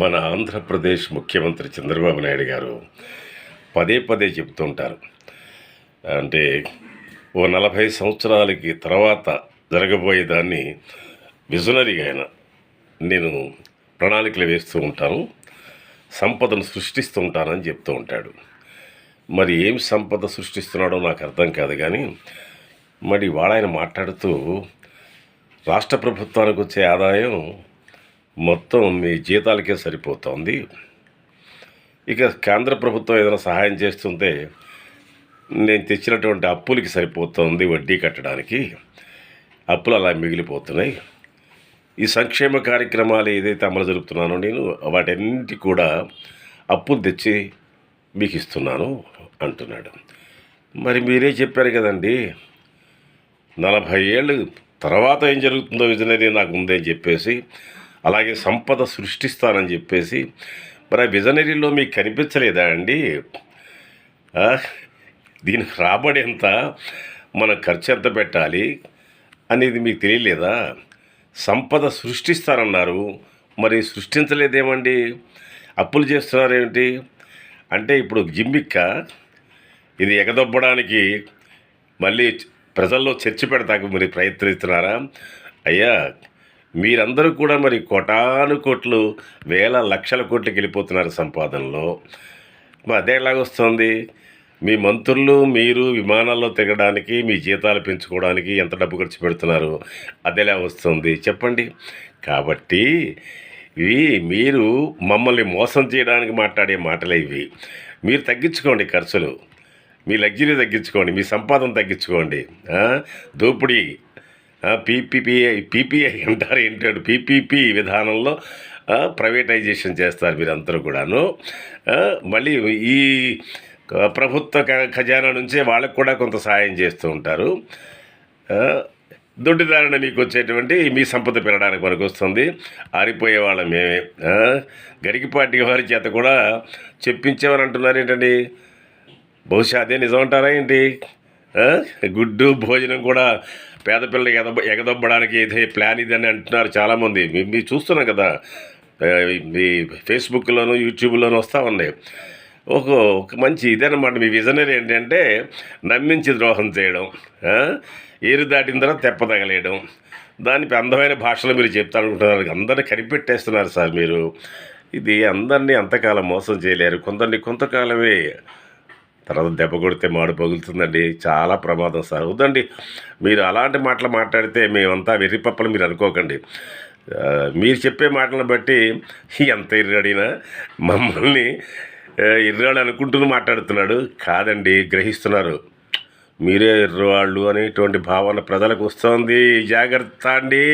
మన ఆంధ్రప్రదేశ్ ముఖ్యమంత్రి చంద్రబాబు నాయుడు గారు పదే పదే చెప్తుంటారు. అంటే ఓ 40 సంవత్సరాలకి తర్వాత జరగబోయేదాన్ని విజనరీగా నేను ప్రణాళికలు వేస్తూ ఉంటాను, సంపదను సృష్టిస్తూ ఉంటానని చెప్తూ ఉంటాడు. మరి ఏం సంపద సృష్టిస్తున్నాడో నాకు అర్థం కాదు. కానీ మరి ఆయన మాట్లాడుతూ రాష్ట్ర ప్రభుత్వానికి వచ్చే ఆదాయం మొత్తం మీ జీతాలకే సరిపోతుంది, ఇక కేంద్ర ప్రభుత్వం ఏదైనా సహాయం చేస్తుంటే నేను తెచ్చినటువంటి అప్పులకి సరిపోతుంది, వడ్డీ కట్టడానికి అప్పులు అలా మిగిలిపోతున్నాయి. ఈ సంక్షేమ కార్యక్రమాలు ఏదైతే అమలు జరుపుతున్నానో నేను వాటన్నిటి కూడా అప్పులు తెచ్చి మీకు ఇస్తున్నాను అంటున్నాడు. మరి మీరే చెప్పారు కదండి, 40 ఏళ్ళు తర్వాత ఏం జరుగుతుందో విజనరీ నాకు ఉందని చెప్పేసి, అలాగే సంపద సృష్టిస్తానని చెప్పేసి, మరి ఆ విజనరీలో మీకు కనిపించలేదా అండి? దీనికి రాబడి ఎంత, మన ఖర్చు ఎంత పెట్టాలి అనేది మీకు తెలియలేదా? సంపద సృష్టిస్తారన్నారు, మరి సృష్టించలేదేమండి? అప్పులు చేస్తున్నారేమిటి? అంటే ఇప్పుడు జిమ్మిక్క ఇది ఎగదొబ్బడానికి మళ్ళీ ప్రజల్లో చర్చ పెడతాకు మీరు ప్రయత్నిస్తున్నారా? అయ్యా, మీరందరూ కూడా మరి కోటాను కోట్లు, వేల లక్షల కోట్లకి వెళ్ళిపోతున్నారు సంపాదనలో. మరి అదే ఎలాగొస్తుంది? మీ మంత్రులు మీరు విమానాల్లో తిరగడానికి, మీ జీతాలు పెంచుకోవడానికి ఎంత డబ్బు ఖర్చు పెడుతున్నారు, అదేలా వస్తుంది చెప్పండి? కాబట్టి ఇవి మీరు మమ్మల్ని మోసం చేయడానికి మాట్లాడే మాటలే ఇవి. మీరు తగ్గించుకోండి ఖర్చులు, మీ లగ్జరీ తగ్గించుకోండి, మీ సంపాదన తగ్గించుకోండి. దోపిడీ పీపీఐ అంటారు ఏంటంటే పీపీపీ విధానంలో ప్రైవేటైజేషన్ చేస్తారు మీరందరూ కూడాను. మళ్ళీ ఈ ప్రభుత్వ ఖజానా నుంచే వాళ్ళకు కూడా కొంత సహాయం చేస్తూ ఉంటారు. దొడ్డిదారిన మీకు వచ్చేటువంటి మీ సంపద పెరగడానికి మనకు వస్తుంది. ఆరిపోయే వాళ్ళ మేమే. గరికిపాటి వారి చేత కూడా చెప్పించేవారు అంటున్నారు ఏంటండి? బహుశా అదే నిజమంటారా ఏంటి? గుడ్డు భోజనం కూడా పేద పిల్లలకి ఎగదొబ్బడానికి ఇదే ప్లాన్ ఇదని అంటున్నారు చాలామంది. మీరు చూస్తున్నాం కదా, మీ ఫేస్బుక్లోను యూట్యూబ్లోనూ వస్తూ ఉన్నాయి. ఒక మంచి ఇదన్నమాట మీ విజనరీ ఏంటంటే నమ్మించి ద్రోహం చేయడం, ఏరు దాటిన తర్వాత తెప్ప తగలేయడం. దానికి అందమైన భాషలో మీరు చెప్తానుకుంటున్నారు, అందరినీ కనిపెట్టేస్తున్నారు సార్ మీరు. ఇది అందరినీ అంతకాలం మోసం చేయలేరు, కొందరిని కొంతకాలమే. తర్వాత దెబ్బ కొడితే మాడు పగులుతుందండి, చాలా ప్రమాదం సార్. వద్దండి, మీరు అలాంటి మాటలు మాట్లాడితే మేమంతా వెర్రిపప్పలు మీరు అనుకోకండి. మీరు చెప్పే మాటలను బట్టి ఎంత ఇర్రాడినా మమ్మల్ని ఇర్రాడు అనుకుంటూ మాట్లాడుతున్నాడు కాదండి, గ్రహిస్తున్నారు. మీరే ఎర్రవాళ్ళు అనేటువంటి భావన ప్రజలకు వస్తుంది. జాగ్రత్త అండి.